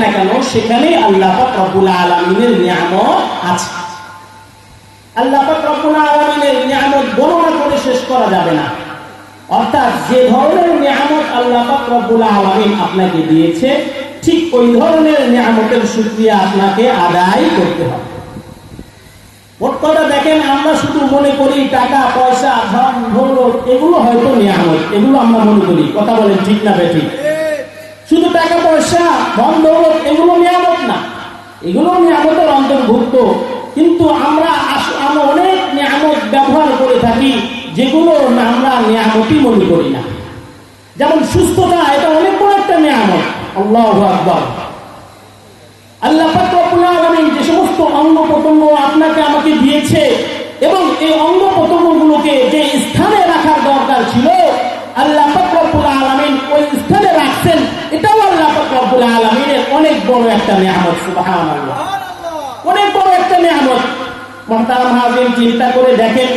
না কেন সেখানেই আল্লাহ পাক রব্বুল আলামিনের নিয়ামত আছে। আল্লাহ পাক রব্বুল আলামিনের নিয়ামত বর্ণনা করে শেষ করা যাবে না। অর্থাৎ যে ধরনের নিয়ামত আল্লাহ পাক রব্বুল আলামিন আপনাকে দিয়েছে, ঠিক ওই ধরনের নিয়ামতের শুকরিয়া আপনাকে আদায় করতে হবে। মোট কথা দেখেন, আমরা শুধু মনে করি টাকা পয়সা ধন দৌলত এগুলো হয়তো নিয়ামত, এগুলো আমরা মনে করি। কথা বলেন ঠিক না বেঠিক? শুধু টাকা পয়সা ধন দৌলত এগুলো নিয়ামত না, এগুলো নিয়ামতের অন্তর্ভুক্ত। কিন্তু আমরা অনেক নিয়ামত ব্যবহার করে থাকি যেগুলো আমরা নিয়ামতই মনে করি না। যেমন সুস্থতা, এটা অনেক বড় একটা নিয়ামত। আল্লাহু আকবার। আল্লাহ পাক রব্বুল আলামিন যে সমস্ত অঙ্গ প্রত্যঙ্গ আপনাকে আমাকে দিয়েছে এবং এই অঙ্গ প্রত্যঙ্গগুলোকে যে স্থানে রাখার দরকার ছিল আল্লাহ পাক রব্বুল আলামিন ওই স্থানে রাখছেন, এটাও আল্লাহ পাক রব্বুল আলামিনের অনেক বড় একটা নিয়ামত। সুবহানাল্লাহ, অনেক বড় একটা নিয়ামত। মুহতারাম হাজির, চিন্তা করে দেখেন,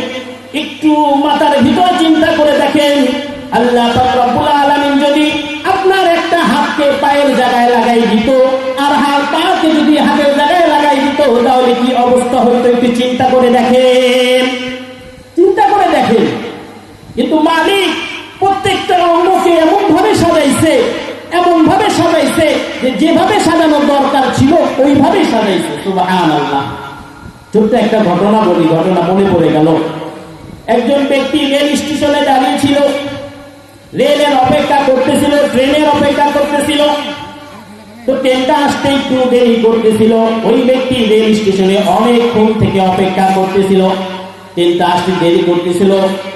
একটু মাথার ভিতর চিন্তা করে দেখেন, আল্লাহ পাক রব্বুল আলামিন যদি আপনার একটা হাতকে পায়ের জায়গায় লাগাই দিত আর পাকে যদি হাতের জায়গায় লাগাই দিত, তাহলে কি অবস্থা হইতো? একটু চিন্তা করে দেখেন, চিন্তা করে দেখেন। কিন্তু মালিক প্রত্যেকটা অঙ্গকে এমন ভাবে সাজাইছে যে যেভাবে সাজানোর দরকার ছিল ওইভাবে সাজাইছে। সুবহানাল্লাহ। ছোট্ট একটা ঘটনা বলি, ঘটনা মনে পড়ে গেল। একজন ব্যক্তি রেল স্টেশনে দাঁড়িয়ে ছিল, রেলের অপেক্ষা করতেছিল, ট্রেনের অপেক্ষা করতেছিল। তো ট্রেনটা আসতে একটু দেরি করতেছিল। ওই ব্যক্তি রেল স্টেশনে অনেকক্ষণ থেকে অপেক্ষা করতেছিল, ট্রেনটা আসতে দেরি করতেছিল।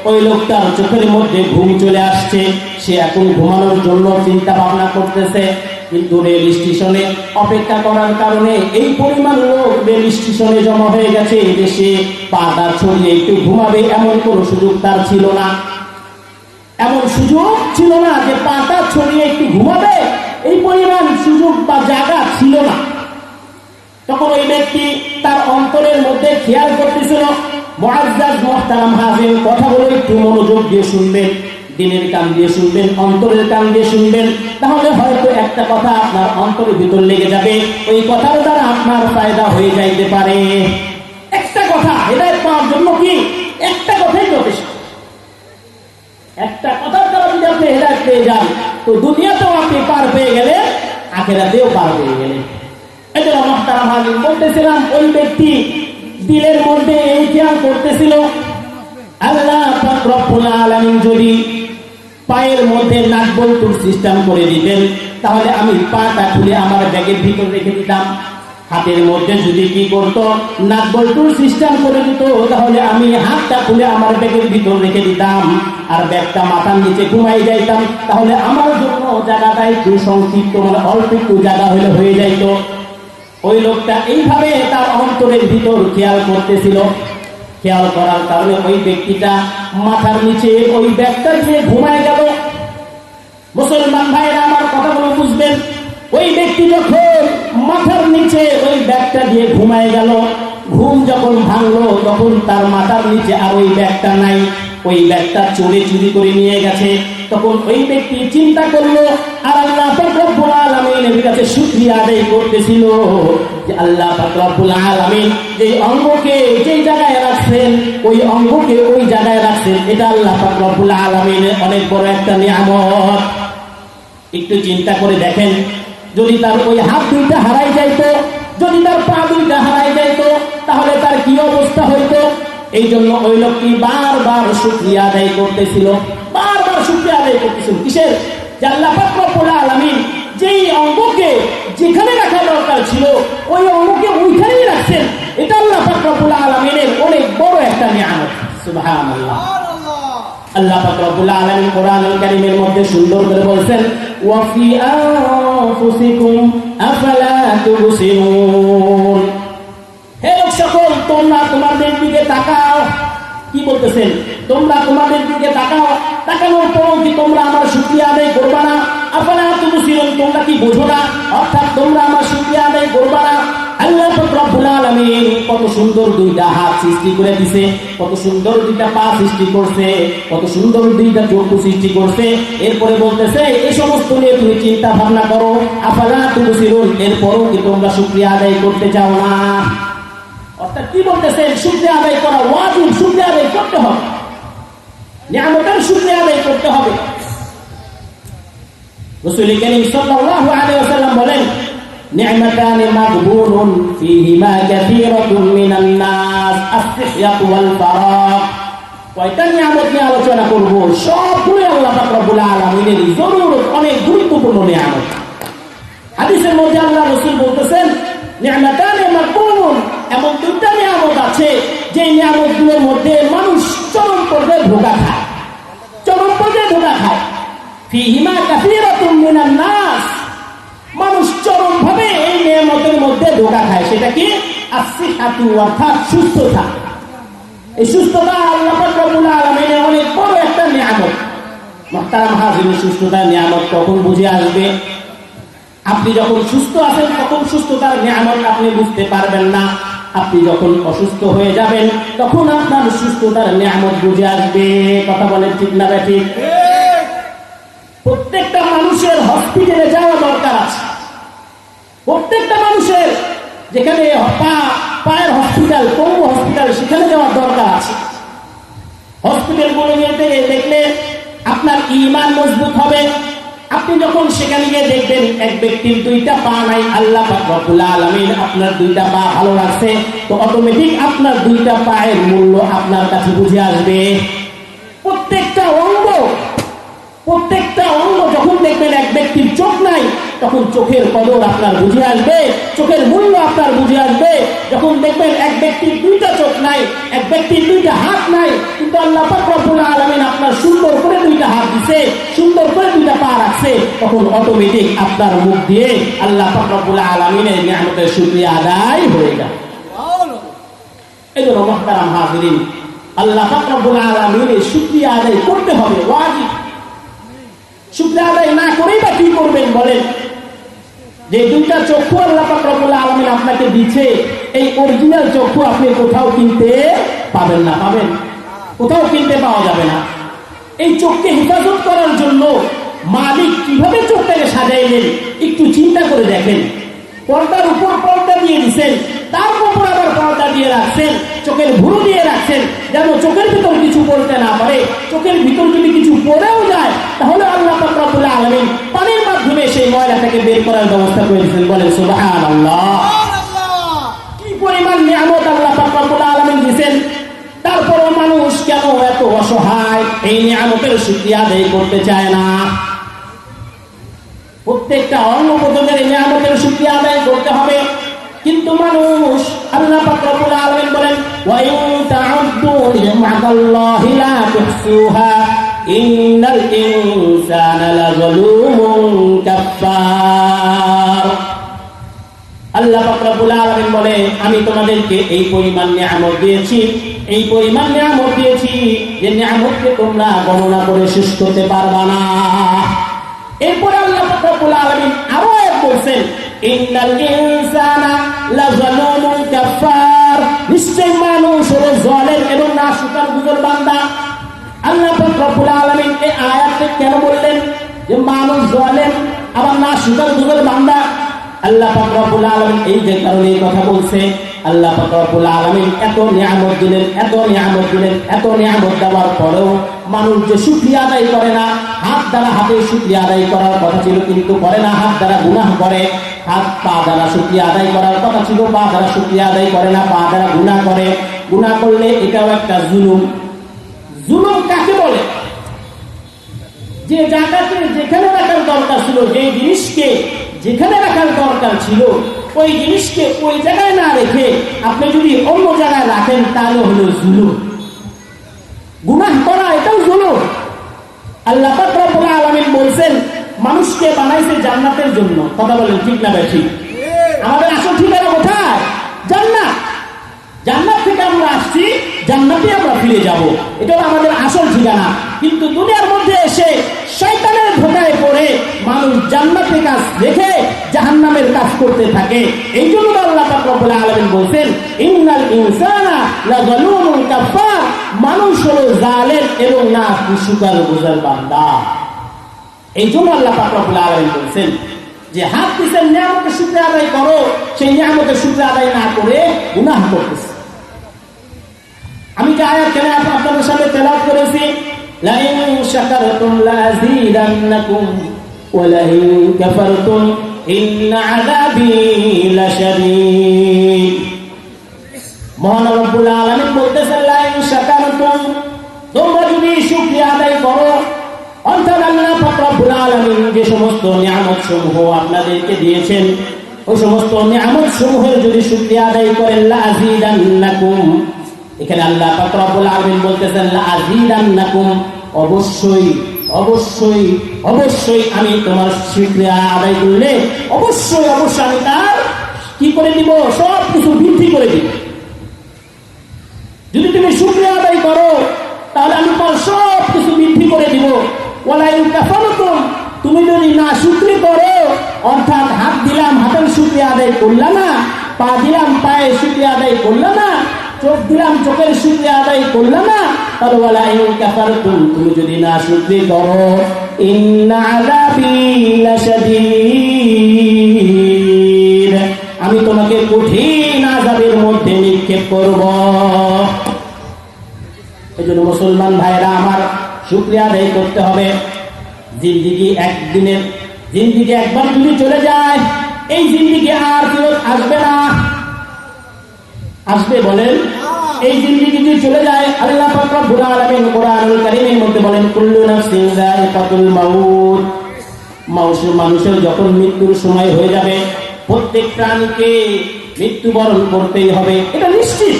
ওই লোকটার চোখের মধ্যে ঘুম চলে আসছে, সে এখন ঘুমানোর জন্য চিন্তা ভাবনা করতেছে। কিন্তু রেল স্টেশনে অপেক্ষা করার কারণে এই পরিমাণ লোক রেল স্টেশনে জমা হয়ে গেছে যে সে পাটা ছড়িয়ে একটু ঘুমাবে এমন কোনো সুযোগ তার ছিল না। এমন সুযোগ ছিল না যে পাটা ছড়িয়ে একটু ঘুমাবে, এই পরিমাণ সুযোগ বা জায়গা ছিল না। তখন ওই ব্যক্তি তার অন্তরের মধ্যে খেয়াল করতেছিল। মুআজ্জাজ মুহতারাম হাজির, কথাগুলো একটু মনোযোগ দিয়ে শুনবেন, দিনের কান দিয়ে শুনবেন, অন্তরের কান দিয়ে শুনবেন, তাহলে হয়তো একটা কথা আপনার অন্তরের ভিতর লেগে যাবে, ওই কথার দ্বারা আপনার ফায়দা হয়ে যাইতে পারে। একটা কথা হেদায়েত পাওয়ার জন্য কি একটা কথাই যথেষ্ট। একটা কথার দ্বারা যদি আপনি হেদায়েত পেয়ে যান, তো দুনিয়াতেও আপনি পার পেয়ে গেলেন, আখিরাতেও পার পেয়ে গেলেন। এই জন্য মুহতারাম হাজির বলতেছিলাম, ওই ব্যক্তি দিলের মধ্যে এই খেয়াল করতেছিল, আল্লাহ পাক রব্বুল আলামিন যদি পায়ের মধ্যে নাট বল্টুর সিস্টেম করে দিতেন, তাহলে আমি পাটা খুলে আমার ব্যাগের ভিতর রেখে দিতাম। হাতের মধ্যে যদি কি করতো, নাট বল্টুর সিস্টেম করে দিত, তাহলে আমি হাতটা খুলে আমার ব্যাগের ভিতর রেখে দিতাম আর ব্যাগটা মাথার নিচে ঘুমাই যাইতাম। তাহলে আমার জন্য জায়গাটা একটু সংক্ষিপ্ত, মানে অল্প একটু জায়গা হলে হয়ে যাইত। ওই লোকটা এইভাবে তার অন্তরের ভিতর খেয়াল করতেছিল। খেয়াল করার কারণে ওই ব্যক্তিটা মাথার নিচে ওই ব্যাগটা দিয়ে ঘুমায় গেল। মুসলমান ভাইরা আমার কথাগুলো বুঝবেন, ওই ব্যক্তি যখন মাথার নিচে ওই ব্যাগটা দিয়ে ঘুমায় গেল, ঘুম যখন ভাঙলো তখন তার মাথার নিচে আর ওই ব্যাগটা নাই, ওই ব্যাগটা চুরি করে নিয়ে গেছে। তখন ওই ব্যক্তি চিন্তা করলো আর আল্লাহ পাক রব্বুল আলামিনের কাছে শুকরিয়া আদায় করতেছিল যে আল্লাহ পাক রব্বুল আলামিন যে অঙ্গকে যে জায়গায় রাখছেন, ওই অঙ্গকে ওই জায়গায় রাখছেন, এটা আল্লাহ পাক রব্বুল আলামিনের অনেক বড় একটা নিয়ামত। একটু চিন্তা করে দেখেন, যদি তার ওই হাত দুইটা হারাই যাইতো, যদি তার পা দুইটা হারাই যাইতো, তাহলে তার কি অবস্থা হইতো? এই জন্য ওই লোকটি বারবার শুকরিয়া আদায় করতেছিল, বারবার শুকরিয়া আদায় করতেছিল। কিসের? যে আল্লাহ পাক রব্বুল আলামিন যেই অঙ্গকে যেখানে রাখা দরকার ছিল ওই অঙ্গকে ওইখানেই রাখছেন, এটা আল্লাহ পাক রব্বুল আলামিনের অনেক বড় একটা নিয়ামত। সুবহানাল্লাহ। আল্লাহ পাক রব্বুল আলামিন কোরআনুল কারীমের মধ্যে সুন্দর করে বলেন, ওয়া ফি আনফুসিকুম আফালা তুবসিরুন। হে লোক সকল, তোমরা তোমাদের দিকে তাকাও। কি বলতেছেন? তোমরা তোমাদের দিকে তাকাও, তাকানোর পরও কি তোমরা আমার শুকরিয়া আদায় করবা না? আফালা তুবসিরুন, তোমরা কি বোঝো না? অর্থাৎ তোমরা আমার শুকরিয়া আদায় করবা না? আল্লাহ পাক রব্বুল আলামিন কত সুন্দর দুইটা হাত সৃষ্টি করে দিয়েছে, কত সুন্দর দুইটা পা সৃষ্টি করছে, কত সুন্দর দুইটা চক্ষু সৃষ্টি করছে। এরপরে বলতেছে এই সমস্ত নিয়ে তুমি চিন্তা ভাবনা করো, আফালা তুবসিরুন, এরপরও কি তোমরা শুকরিয়া আদায় করতে চাও না? অর্থাৎ কি বলতেছে? শুকরিয়া আদায় করা ওয়াজিব, শুকরিয়া আদায় করতে হবে, নিয়ামতের শুকরিয়া আদায় করতে হবে। রাসূল কারীম সাল্লাল্লাহু আলাইহি ওয়াসাল্লাম বলেন, নি'মাতানি মাগবুনুন ফীহিমা কাসীরাতুন মিনান নাস, আস-সিহহাতু ওয়াল ফারাগ। কয়টা নিয়ামত নিয়ে আলোচনা করব, সবগুলো আল্লাহ পাক রব্বুল আলামিনের জরুরত, অনেক গুরুত্বপূর্ণ নিয়ামত। হাদিসের মধ্যে আল্লাহ রাসূল বলতেছেন, নি'মাতানি মাগবুনুন, এমন দুইটা নিয়ামত আছে যে নিয়ামতগুলোর মধ্যে মানুষ চরম পর্যায়ে ধোঁকা খায়, চরম পর্যায়ে ধোঁকা খায়। ফীহিমা কাসীরাতুন মিনান নাস, মানুষ চরম ভাবে এই নিয়ামতের মধ্যে ধোঁকা খায়। সেটা কি? আসিহাতু, অর্থাৎ সুস্থতা। এই সুস্থতা আল্লাহ পাক রব্বুল আলামিনের অনেক বড় একটা নিয়ামত। মুহতারাম হাজিরিন, সুস্থতার নিয়ামত কখন বুঝে আসবে? আপনি যখন সুস্থ আছেন তখন সুস্থতার নিয়ামত আপনি বুঝতে পারবেন না। আপনি যখন অসুস্থ হয়ে যাবেন তখন আপনার সুস্থতার নিয়ামত বুঝে আসবে। কথা বলেন ঠিক না ঠিক? প্রত্যেকটা মানুষের হসপিটালে যাওয়া দরকার আছে। প্রত্যেকটা মানুষের যেখানে পায়ের হসপিটাল, পঙ্গু হসপিটাল, সেখানে যাওয়ার দরকার আছে। হসপিটাল গুলো দেখলে আপনার ঈমান মজবুত হবে। আপনি যখন সেখানে গিয়ে দেখবেন এক ব্যক্তির দুইটা পা নাই, আল্লাহ পাক রব্বুল আলামিন আপনার দুইটা পা ভালো রাখছে, তো অটোমেটিক আপনার দুইটা পায়ের মূল্য আপনার কাছে বুঝে আসবে। প্রত্যেকটা অঙ্গ যখন দেখবেন এক ব্যক্তির চোখ নাই, তখন চোখের কদর আপনার বুঝে আসবে, চোখের মূল্য আপনার বুঝে আসবে। যখন দেখবেন এক ব্যক্তির দুইটা চোখ নাই, এক ব্যক্তির দুইটা হাত নাই, কিন্তু আল্লাহ পাক রব্বুল আলামিন আপনার সুন্দর করে দুইটা হাত দিছে, সুন্দর করে দুইটা পা রাখছে, তখন অটোমেটিক আপনার মুখ দিয়ে আল্লাহ পাক রব্বুল আলামিনের নিয়ামতের শুকরিয়া আদায় হয়ে যায়। এজন্য মুহতারাম হাজিরিন, আল্লাহ পাক রব্বুল আলামিনের শুকরিয়া আদায় করতে হবে, ওয়াজিব। শুকরিয়া আদায় না করেই বা কি করবেন বলেন? যে দুইটা চক্ষু আল্লাহ পাক রব্বুল আলামিন আপনাকে দিচ্ছে, এই অরিজিনাল চক্ষু আপনি কোথাও কিনতে পাবেন না, পাবেন? কোথাও কিনতে পাওয়া যাবে না। এই চোখকে হেফাজত করার জন্য মালিক কিভাবে চোখটাকে সাজাইলেন একটু চিন্তা করে দেখেন। পর্দার উপর পর্দা দিয়ে দিচ্ছেন, তার উপর আবার পর্দা দিয়ে রাখছেন, চোখের ভুরু দিয়ে রাখছেন, যেন চোখের ভিতর কিছু পড়তে না পারে। চোখের ভিতর যদি কিছু পড়েও যায় তাহলে আল্লাহ পাক রব্বুল আলামিন পানির মাধ্যমে সেই ময়লাটাকে বের করার ব্যবস্থা করে দিয়েছেন। বলেন সুবহানাল্লাহ। কি পরিমাণ নিয়ামত আল্লাহ পাক রব্বুল আলামিন দিয়েছেন, তারপরও মানুষ কেন এত অসহায়, এই নিয়ামতের শুকরিয়া আদায় করতে চায় না? প্রত্যেকটা অঙ্গ প্রত্যঙ্গের নিয়ামতের শুকরিয়া আদায় করতে হবে, কিন্তু মানুষ, আল্লাহ পাক রব্বুল আলামিন বলেন, ওয়া ইন তা'উদ্দু নি'মাতাল্লাহি লা তুহসুহা ইন্নাল ইনসানা লাযালুমুন কাফফার। আল্লাহ পাক রব্বুল আলামিন বলে, আমি তোমাদেরকে এই পরিমাণ নিয়ামত দিয়েছি, এই পরিমাণ নিয়ামত দিয়েছি যে নিয়ামতকে তোমরা গণনা করে শেষ করতে পারবা না। এরপর আল্লাহ পাক রব্বুল আলামিন আরো এক বলছেন, ইন্নাল ইনসানা লাযালুমুন কাফফার, নিশ্চয় মানুষ হলো জালেম এবং নাশকর বান্দা। আল্লাহ পাক রব্বুল আলামিন এই আয়াতে কেন বললেন যে মানুষ জালেম আবার নাশকর বান্দা? আল্লাহ পাক রব্বুল আলামিন এই যে কারণে কথা বলছে, আল্লাহ পাক রব্বুল আলামিন এত নিয়ামত দিলেন, এত নিয়ামত দিলেন, এত নিয়ামত দেওয়ার পরেও মানুষ যে শুকরিয়া আদায় করে না, হাত দ্বারা হাতে শুকরিয়া আদায় করার কথা ছিল কিন্তু করে না, হাত দ্বারা গুনাহ করে, হাত পা দ্বারা শুকরিয়া আদায় করার কথা ছিল, পা দ্বারা শুকরিয়া আদায় করে না, পা দ্বারা গুনাহ করে। গুনাহ করলে এটাও একটা জুলুম। জুলুম কাকে বলে? যে জায়গাতে যেখানে রাখার দরকার ছিল, যে জিনিসকে যেখানে রাখার দরকার ছিল ওই জিনিসকে ওই জায়গায় না রেখে আপনি যদি অন্য জায়গায় রাখেন তাহলে হলো জুলুম। গুনাহ করা এটাও জুলুম। আল্লাহ পাক রব্বুল আলামিন বলছেন, মানুষকে বানাইছে জান্নাতের জন্য। কথা বলেন ঠিক না ঠিক? আমাদের আসল ঠিকানা কোথায়? জান্নাত। জান্নাত থেকে আমরা আসছি, জান্নাতে আমরা ফিরে যাব, এটা আমাদের আসল ঠিকানা। কিন্তু দুনিয়ার মধ্যে এসে শয়তানের ধোঁকায় পড়ে মানুষ জান্নাতের কাজ রেখে জাহান্নামের কাজ করতে থাকে। এই জন্য আল্লাহ পাক রব্বুল আলামিন বলেন ইন্নাল ইনসানা লাযালুমুন কাফার, মানুষ হলো জালেম এবং নাফরমান বান্দা। এই জন্য আল্লাহ পাক রব্বুল আলামিন বলেন যে হাত দিয়েছেন নিয়ামতের শুকরিয়া আদায় করো, সেই নিয়ামতের শুকরিয়া আদায় না করে গুনাহ করতেছে। আমি যে আয়াত কেন আপনাদের সামনে তেলাওয়াত করেছি, লাইন শাকারতুম লাযীদান্নাকুম ওয়া লাইন কাফারতুম ইন্না আযাবী লাশাদীদ। মহান রব্বুল আলামিন বলতেছেন লাইন শাকারতুম, তোমরা যদি শুকরিয়া আদায় করো, অর্থাৎ আল্লাহ পাক রব্বুল আলামিন যে সমস্ত নিয়ামত সমূহ আপনাদেরকে দিয়েছেন, ওই সমস্ত নিয়ামত সমূহের যদি শুকরিয়া আদায় করেন লাযীদান্নাকুম, এখানে আল্লাহ পাক রব্বুল আলামিন বলতেছেন লাযীদান্নাকুম, অবশ্যই অবশ্যই অবশ্যই আমি তোমার শুকরিয়া আদায় করলে অবশ্যই অবশ্যই আমি তার কি করে দিব, সব কিছু বৃদ্ধি করে দিব। যদি তুমি শুকরিয়া আদায় করো তাহলে আমি তোমার সব কিছু বৃদ্ধি করে দিব। ওয়ালাইন কাফারতুম, তুমি যদি না শুকরি করো, অর্থাৎ হাত দিলাম হাতের শুকরিয়া আদায় করলাম না, পা দিলাম পায়ের শুকরিয়া আদায় করলাম না, চোখ দিলাম চোখের শুকরিয়া আদায় করলাম না, তাহলে ওয়ালাইন কাফারতুম, তুমি যদি না শুকরি করো, ইন্না আযাবী লাশাদীদ, আমি তোমাকে কঠিন আযাবের মধ্যে নিক্ষেপ করব। এজন্য মুসলমান ভাইরা আমার, শুকরিয়া আদায় করতে হবে। জিন্দেগি একদিনের, জিন্দেগি একবার যদি চলে যায়, এই জিন্দেগি আর ফেরত আসবে না। আসবে বলেন? এই জিন্দেগি যদি চলে যায়, আল্লাহ পাক রব্বুল আলামিন কোরআনুল কারীমের মধ্যে বলেন কুল্লু নাফসিন যায়িকাতুল মাউত, মানুষের যখন মৃত্যুর সময় হয়ে যাবে, প্রত্যেক প্রাণীকে মৃত্যুবরণ করতেই হবে, এটা নিশ্চিত।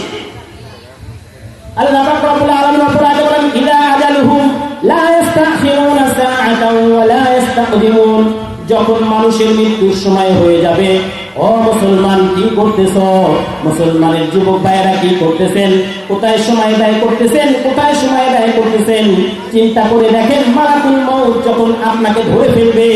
আল্লাহ পাক রব্বুল আলামিন কোরআনে বলেন ইলা আজালুহুম লা ইস্তাখিরুনা সাআতান ওয়া লা ইস্তাকদিমুন, যখন মানুষের মৃত্যুর সময় হয়ে যাবে, ও মুসলমান কি করতেছ? মুসলমানের যুবক ভাইয়েরা কি করতেছেন? কোথায় সময় ব্যয় করতেছেন? কোথায় সময় ব্যয় করতেছেন? চিন্তা করে দেখেন, মালাকুল মউত যখন আপনাকে ধরে ফেলবে,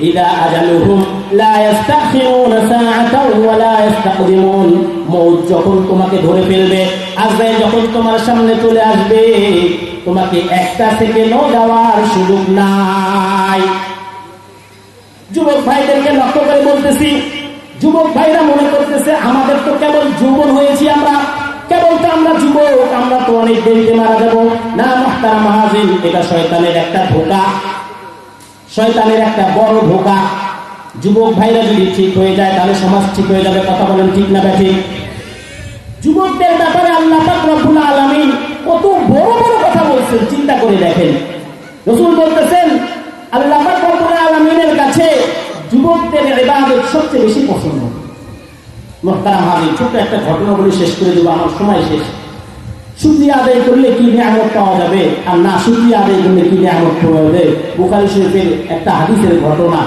ইদা আজালুহুম লা ইস্তাখিরুনা সাআতান ওয়া লা ইস্তাকদিমুন, মউত যখন তোমাকে ধরে ফেলবে, আজরাইল যখন তোমার সামনে চলে আসবে, তোমাকে একটা সেকেন্ডও যাওয়ার সুযোগ নাই। যুবক ভাইদেরকে লক্ষ্য করে বলতেছি, যুবক ভাইরা মনে করতেছে আমাদের তো কেবল যৌবন হয়েছি, আমরা কেবল তো আমরা যুবক, আমরা তো অনেক দেরিতে মারা যাব। না মুহতারাম হাজির, এটা শয়তানের একটা ধোঁকা, শয়তানের একটা বড় ধোঁকা। যুবক ভাইরা যদি ঠিক হয়ে যায় তাহলে সমাজ ঠিক হয়ে যাবে। কথা বলেন ঠিক না ব্যাঠিক? যুবকদের ব্যাপারে আল্লাহ পাক রব্বুল আলামিন কত বড় বড় কথা বলছেন, চিন্তা করে দেখেন। রাসূল বলতেছেন আল্লাহ পাক রব্বুল আলামিনের কাছে যুবকদের ইবাদত সবচেয়ে বেশি পছন্দ। মুহতারাম হাজির, ছোট্ট একটা ঘটনা বলে শেষ করে দেব, আমার সময় শেষ। শুকরিয়া আদায় করলে কি নিয়ামত পাওয়া যাবে, আর না শুকরিয়া আদায় করলে কি নিয়ামত পাওয়া যাবে? বুখারী শরীফের একটা হাদিসের ঘটনা।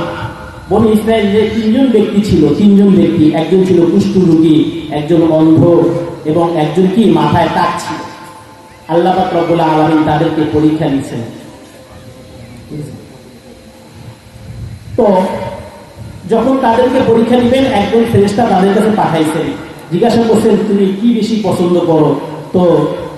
বনি ইসরায়েলের তিনজন ব্যক্তি ছিল, তিনজন ব্যক্তি, একজন ছিল কুষ্ঠ রোগী, একজন অন্ধ এবং একজন কি মাথায় টাক ছিল। আল্লাহ পাক রব্বুল আলামিন তাদেরকে পরীক্ষা নিয়েছেন। তো যখন তাদেরকে পরীক্ষা নেবেন, একজন ফেরেশতা তাদের কাছে পাঠাইছেন, জিজ্ঞাসা করছেন তুমি কি বেশি পছন্দ করো? তো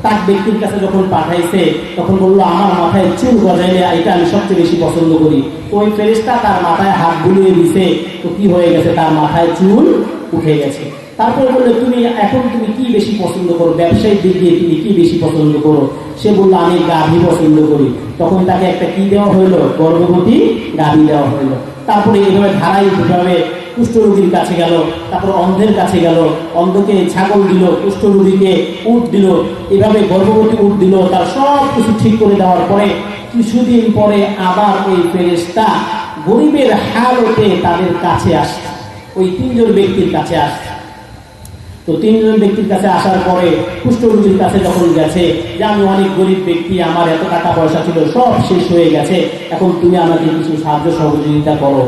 তাক ব্যক্তির কাছে যখন পাঠাইছে তখন বললো আমার মাথায় চুল গজাইলে এটা আমি সবচেয়ে বেশি পছন্দ করি। তো ওই ফেরেশতা তার মাথায় হাত বুলিয়ে দিছে, তো কি হয়ে গেছে, তার মাথায় চুল উঠে গেছে। তারপর বললো তুমি এখন তুমি কি বেশি পছন্দ করো, ব্যবসায়িক দিক দিয়ে তুমি কি বেশি পছন্দ করো? সে বললো আমি গাভী পছন্দ করি। তখন তাকে একটা কি দেওয়া হইলো, গর্ভবতী গাভী দেওয়া হইলো। তারপরে এইভাবে ধারাবাহিকভাবে কুষ্ঠরোগীর কাছে গেল, তারপর অন্ধের কাছে গেল, অন্ধকে ছাগল দিল, কুষ্ঠরোগীকে উট দিল, এভাবে গর্ভবতী উট দিল। তার সব কিছু ঠিক করে দেওয়ার পরে কিছুদিন পরে আবার ওই ফেরেশতা গরিবের হালতে তাদের কাছে আসছে, ওই তিনজন ব্যক্তির কাছে আসছে। তো তিনজন ব্যক্তির কাছে আসার পরে কুষ্ঠরোগীর কাছে যখন গেছে যে আমি অনেক গরিব ব্যক্তি, আমার এত টাকা পয়সা ছিল সব শেষ হয়ে গেছে, এখন তুমি আমাকে কিছু সাহায্য সহযোগিতা করো।